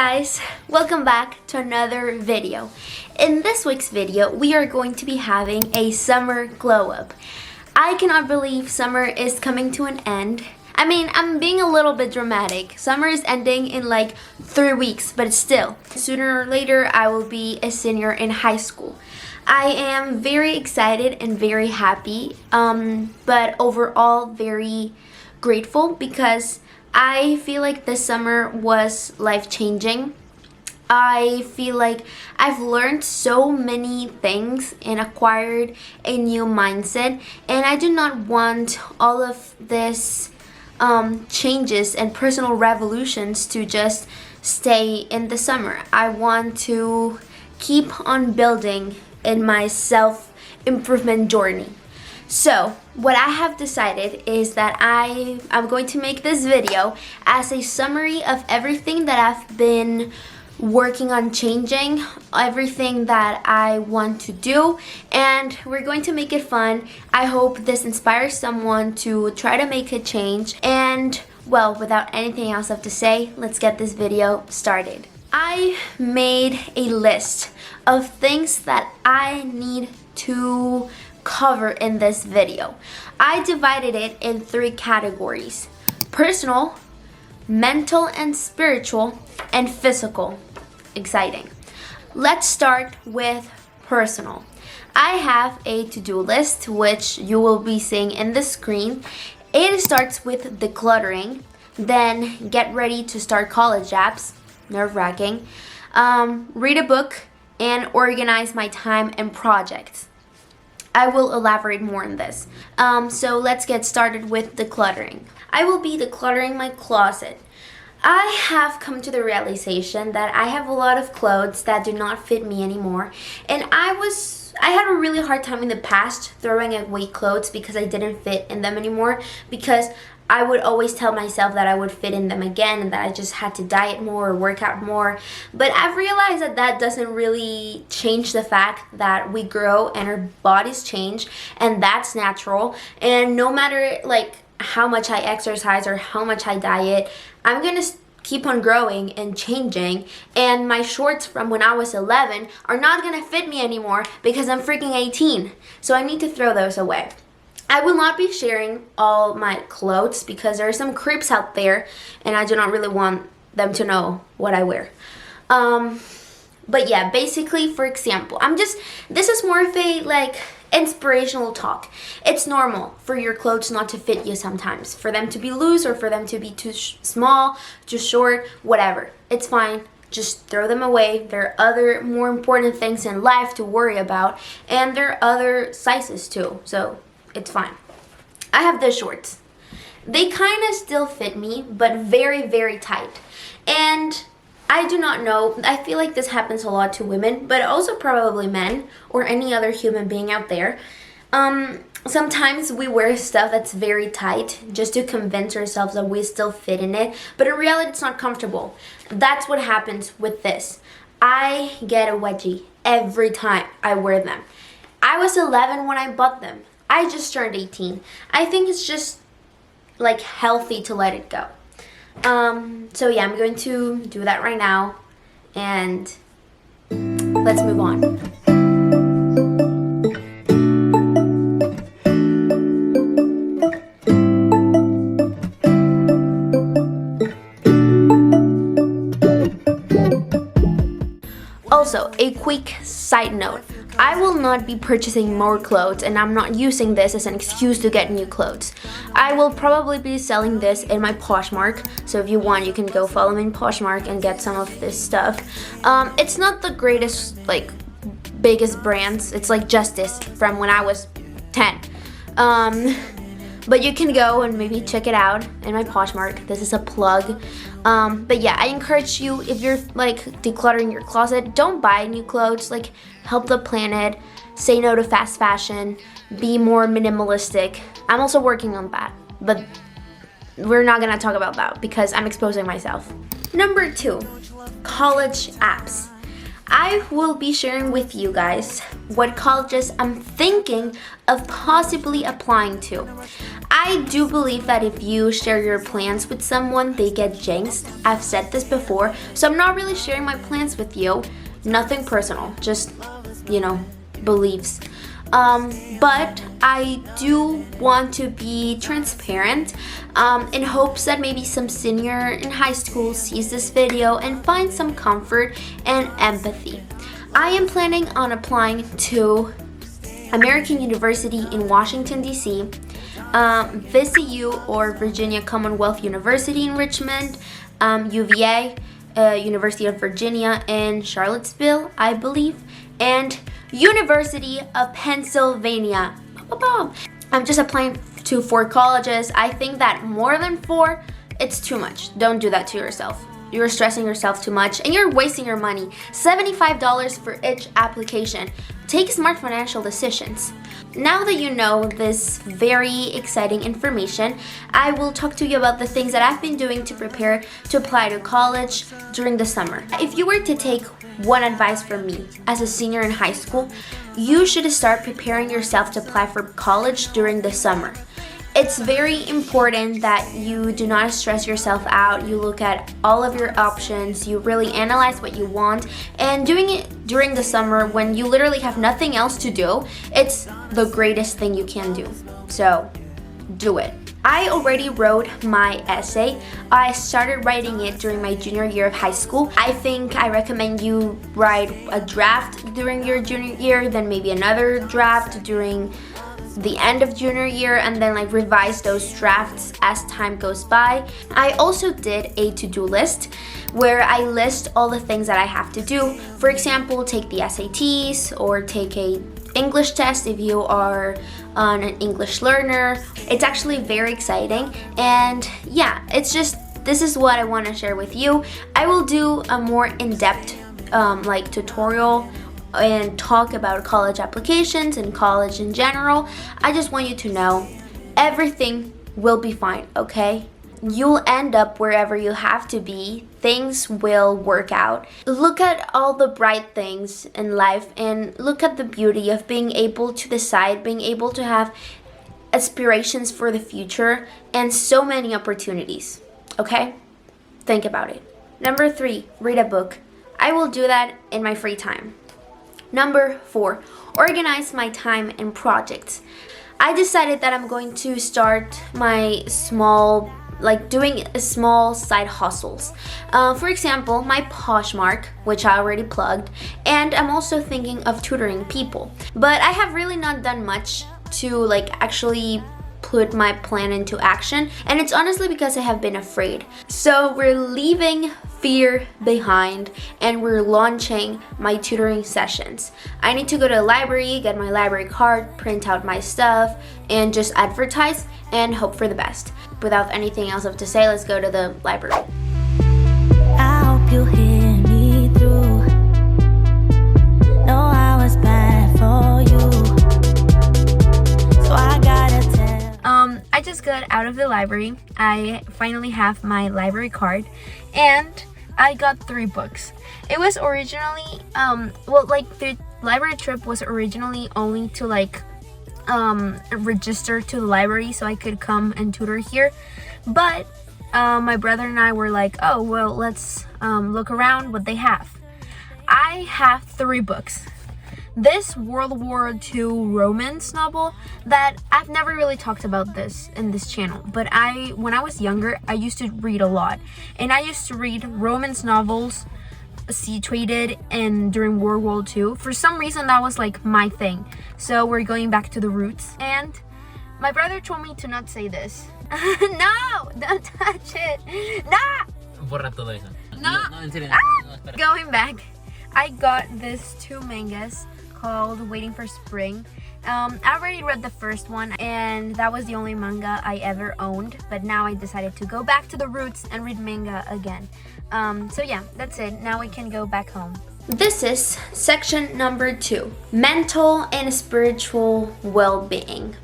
guys, welcome back to another video. In this week's video, we are going to be having a summer glow up. I cannot believe summer is coming to an end. I mean, I'm being a little bit dramatic. Summer is ending in like 3 weeks, but still, sooner or later, I will be a senior in high school. I am very excited and very happy, but overall very grateful because I feel like this summer was life-changing. I feel like I've learned so many things and acquired a new mindset, and I do not want all of this changes and personal revolutions to just stay in the summer. I want to keep on building in my self-improvement journey. So what I have decided is that I'm going to make this video as a summary of everything that I've been working on changing, everything that I want to do, and we're going to make it fun. I hope this inspires someone to try to make a change. And well, without anything else I have to say, let's get this video started. I made a list of things that I need to cover in this video. I divided it in 3 categories: personal, mental and spiritual, and physical. Exciting. Let's start with personal. I have a to-do list which you will be seeing in the screen. It starts with decluttering, then get ready to start college apps, nerve-wracking, read a book, and organize my time and projects. I will elaborate more on this. So let's get started with decluttering. I will be decluttering my closet. I have come to the realization that I have a lot of clothes that do not fit me anymore, and I had a really hard time in the past throwing away clothes because I didn't fit in them anymore, because I would always tell myself that I would fit in them again and that I just had to diet more or work out more. But I've realized that that doesn't really change the fact that we grow and our bodies change, and that's natural. And no matter like how much I exercise or how much I diet, I'm gonna keep on growing and changing, and my shorts from when I was 11 are not gonna fit me anymore because I'm freaking 18. So I need to throw those away. I will not be sharing all my clothes because there are some creeps out there and I do not really want them to know what I wear. But yeah, basically, for example, this is more of a like inspirational talk. It's normal for your clothes not to fit you sometimes, for them to be loose or for them to be too small, too short, whatever. It's fine. Just throw them away. There are other more important things in life to worry about, and there are other sizes too, so it's fine. I have the shorts. They kind of still fit me, but very, very tight. And I do not know, I feel like this happens a lot to women, but also probably men or any other human being out there. Sometimes we wear stuff that's very tight just to convince ourselves that we still fit in it, but in reality it's not comfortable. That's what happens with this. I get a wedgie every time I wear them. I was 11 when I bought them. I just turned 18. I think it's just like healthy to let it go. So yeah, I'm going to do that right now, and let's move on. Also, a quick side note. I will not be purchasing more clothes, and I'm not using this as an excuse to get new clothes. I will probably be selling this in my Poshmark, so if you want, you can go follow me in Poshmark and get some of this stuff. It's not the greatest, like, biggest brands. It's like Justice from when I was 10. But you can go and maybe check it out in my Poshmark. This is a plug. But yeah, I encourage you, if you're like decluttering your closet, don't buy new clothes. Like, help the planet, say no to fast fashion, be more minimalistic. I'm also working on that, but we're not gonna talk about that because I'm exposing myself. Number 2, college apps. I will be sharing with you guys what colleges I'm thinking of possibly applying to. I do believe that if you share your plans with someone, they get jinxed. I've said this before, so I'm not really sharing my plans with you. Nothing personal, just, beliefs. But I do want to be transparent in hopes that maybe some senior in high school sees this video and finds some comfort and empathy. I am planning on applying to American University in Washington, D.C., VCU or Virginia Commonwealth University in Richmond, UVA, University of Virginia in Charlottesville, I believe, and University of Pennsylvania. I'm just applying to 4 colleges. I think that more than 4, it's too much. Don't do that to yourself. You're stressing yourself too much and you're wasting your money. $75 for each application. Take smart financial decisions. Now that you know this very exciting information, I will talk to you about the things that I've been doing to prepare to apply to college during the summer. If you were to take one advice from me as a senior in high school, you should start preparing yourself to apply for college during the summer. It's very important that you do not stress yourself out. You look at all of your options, you really analyze what you want, and doing it during the summer when you literally have nothing else to do, it's the greatest thing you can do. So, do it. I already wrote my essay. I started writing it during my junior year of high school. I recommend you write a draft during your junior year, then maybe another draft during the end of junior year, and then revise those drafts as time goes by. I also did a to-do list where I list all the things that I have to do. For example, take the SATs or take a English test if you are an English learner. It's actually very exciting, and yeah, this is what I want to share with you. I will do a more in-depth tutorial and talk about college applications and college in general. I just want you to know everything will be fine, okay? You'll end up wherever you have to be. Things will work out. Look at all the bright things in life and look at the beauty of being able to decide, being able to have aspirations for the future and so many opportunities, okay? Think about it. Number 3, read a book. I will do that in my free time. Number 4, organize my time and projects. I decided that I'm going to start my doing small side hustles. For example, my Poshmark, which I already plugged, and I'm also thinking of tutoring people. But I have really not done much to actually put my plan into action, and it's honestly because I have been afraid. So we're leaving fear behind and we're launching my tutoring sessions. I need to go to the library, get my library card, print out my stuff, and just advertise and hope for the best. Without anything else to say, let's go to the library. I hope you hear me through. No, I was bad for you, so I gotta tell. I just got out of the library. I finally have my library card, and I got 3 books. It was originally, the library trip was originally only to register to the library so I could come and tutor here. But my brother and I were like, oh, well, let's look around what they have. I have 3 books. This World War II romance novel that I've never really talked about this in this channel, but when I was younger, I used to read a lot, and I used to read romance novels situated during World War II. For some reason, that was my thing. So we're going back to the roots, and my brother told me to not say this. No, don't touch it. No. Borra todo eso. No. No, en serio. No, espera. Going back, I got this 2 mangas called Waiting for Spring. I already read the first one, and that was the only manga I ever owned, but now I decided to go back to the roots and read manga again. So yeah, that's it. Now we can go back home. This is section number 2, mental and spiritual well-being.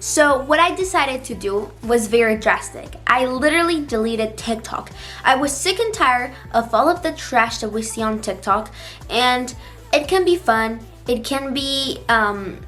So what I decided to do was very drastic. I literally deleted TikTok. I was sick and tired of all of the trash that we see on TikTok, and it can be fun, It can be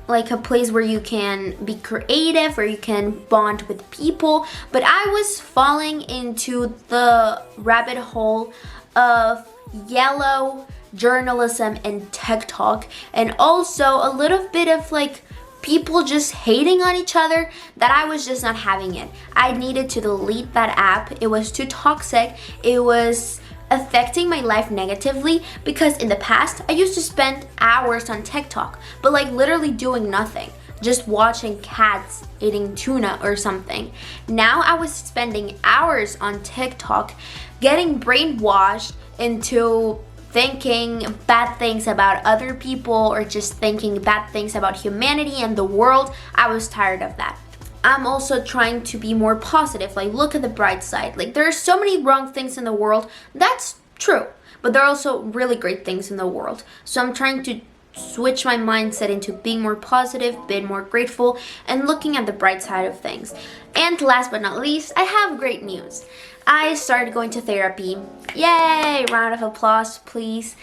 like a place where you can be creative, where you can bond with people. But I was falling into the rabbit hole of yellow journalism and TikTok, and also a little bit of like people just hating on each other, that I was just not having it. I needed to delete that app. It was too toxic. It was affecting my life negatively, because in the past I used to spend hours on TikTok, but like literally doing nothing, just watching cats eating tuna or something. Now I was spending hours on TikTok getting brainwashed into thinking bad things about other people, or just thinking bad things about humanity and the world. I was tired of that. I'm also trying to be more positive, like look at the bright side. Like there are so many wrong things in the world, that's true, but there are also really great things in the world. So I'm trying to switch my mindset into being more positive, being more grateful, and looking at the bright side of things. And last but not least, I have great news. I started going to therapy. Yay! Round of applause, please.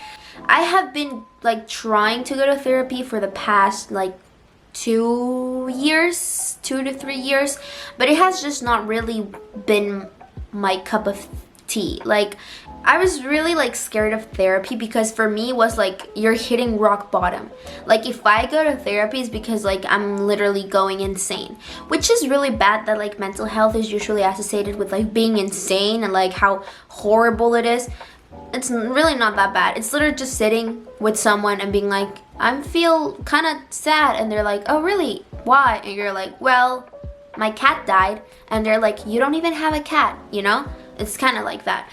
I have been like trying to go to therapy for the past like 2 to 3 years, but it has just not really been my cup of tea. Like I was really like scared of therapy, because for me it was like you're hitting rock bottom. Like if I go to therapy, it's because like I'm literally going insane, which is really bad, that like mental health is usually associated with like being insane and like how horrible it is. It's really not that bad. It's literally just sitting with someone and being like, I feel kind of sad, and they're like, oh really, why? And you're like, well, my cat died. And they're like, you don't even have a cat, you know? It's kind of like that,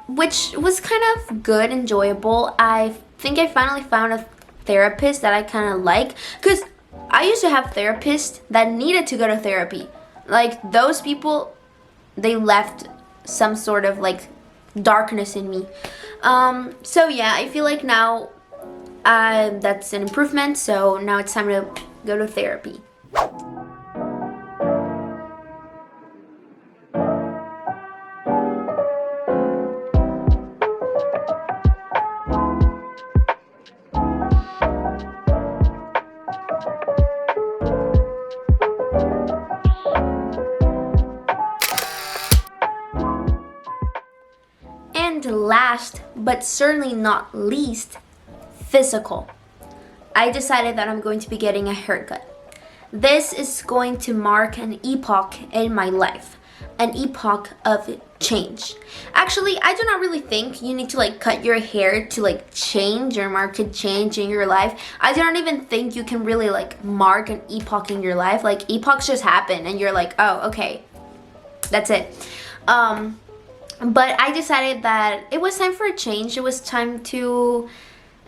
which was kind of good, enjoyable. I think I finally found a therapist that I kind of like, because I used to have therapists that needed to go to therapy. Like those people, they left some sort of like darkness in me. So yeah, I feel like now that's an improvement, so now it's time to go to therapy. And last but certainly not least, physical. I decided that I'm going to be getting a haircut. This is going to mark an epoch in my life, an epoch of change. Actually, I do not really think you need to like cut your hair to like change or mark a change in your life. I do not even think you can really like mark an epoch in your life. Like epochs just happen and you're like, oh, okay, that's it. But I decided that it was time for a change. It was time to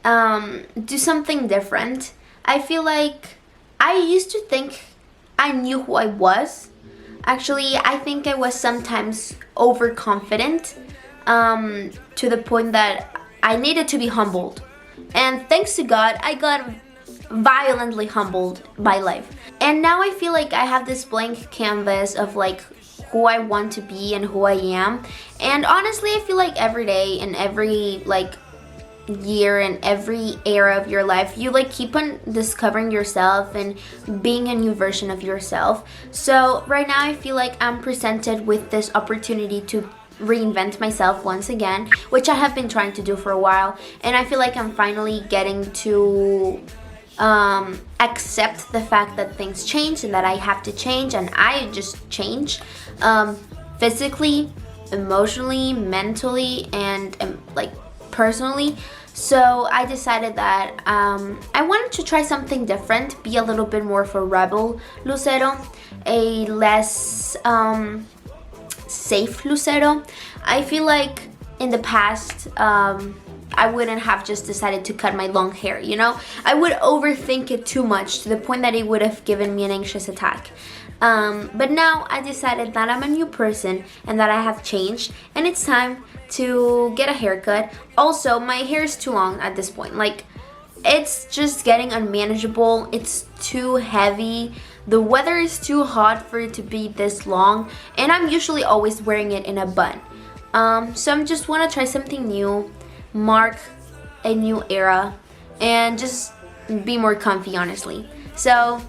do something different. I feel like I used to think I knew who I was. Actually, I think I was sometimes overconfident, to the point that I needed to be humbled. And thanks to God, I got violently humbled by life. And now I feel like I have this blank canvas of like who I want to be and who I am. And honestly, I feel like every day and every like year and every era of your life, you like keep on discovering yourself and being a new version of yourself. So right now I feel like I'm presented with this opportunity to reinvent myself once again, which I have been trying to do for a while. And I feel like I'm finally getting to accept the fact that things change and that I have to change, and I just change physically, emotionally, mentally, and like personally. So I decided that I wanted to try something different, be a little bit more of a rebel Lucero, a less safe Lucero. I feel like in the past I wouldn't have just decided to cut my long hair, you know? I would overthink it too much to the point that it would have given me an anxious attack. But now I decided that I'm a new person and that I have changed, and it's time to get a haircut. Also, my hair is too long at this point. Like, it's just getting unmanageable. It's too heavy. The weather is too hot for it to be this long, and I'm usually always wearing it in a bun. So I just want to try something new, mark a new era, and just be more comfy, honestly. So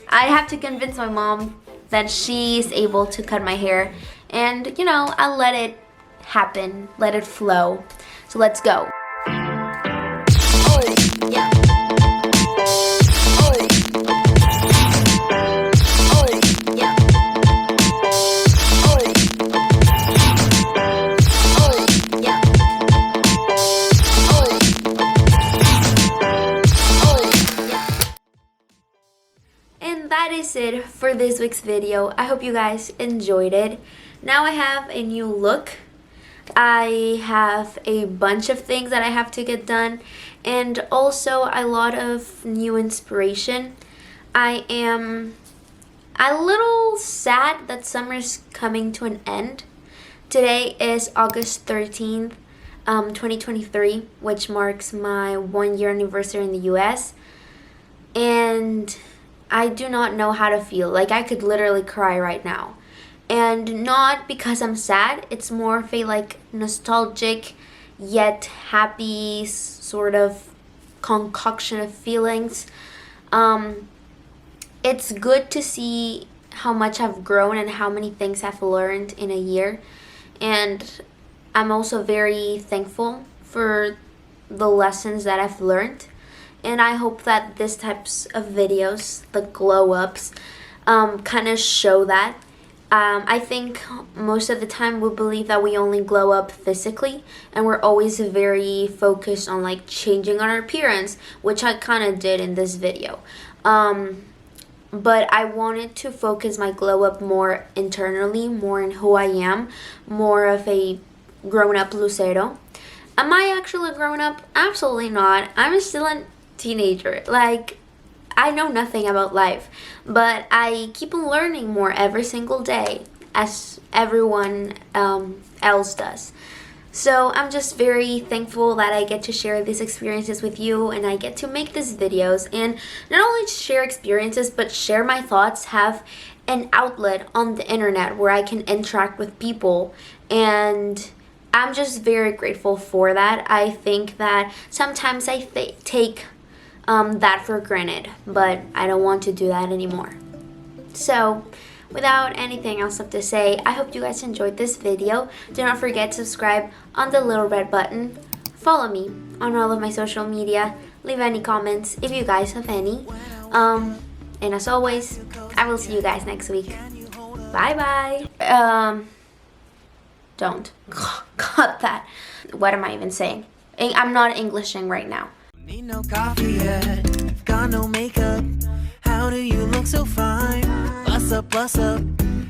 I have to convince my mom that she's able to cut my hair, and you know, I'll let it happen, let it flow. So let's go. And that is it for this week's video. I hope you guys enjoyed it. Now I have a new look. I have a bunch of things that I have to get done, and also a lot of new inspiration. I am a little sad that summer's coming to an end. Today is August 13th, 2023, which marks my 1-year anniversary in the US. And I do not know how to feel. Like, I could literally cry right now. And not because I'm sad, it's more of a like nostalgic yet happy sort of concoction of feelings. It's good to see how much I've grown and how many things I've learned in a year. And I'm also very thankful for the lessons that I've learned. And I hope that these types of videos, the glow ups, kind of show that. I think most of the time we believe that we only glow up physically, and we're always very focused on like changing our appearance, which I kind of did in this video. But I wanted to focus my glow up more internally, more in who I am, more of a grown-up Lucero. Am I actually grown up? Absolutely not. I'm still a teenager. Like, I know nothing about life, but I keep on learning more every single day, as everyone else does. So I'm just very thankful that I get to share these experiences with you, and I get to make these videos and not only share experiences but share my thoughts, have an outlet on the internet where I can interact with people, and I'm just very grateful for that. I think that sometimes I take that for granted, but I don't want to do that anymore. So without anything else left to say, I hope you guys enjoyed this video. Do not forget to subscribe on the little red button. Follow me on all of my social media. Leave any comments if you guys have any. And as always, I will see you guys next week. Bye bye. Don't cut that. What am I even saying? I'm not Englishing right now. Need no coffee yet, got no makeup. How do you look so fine? Bust up, bust up.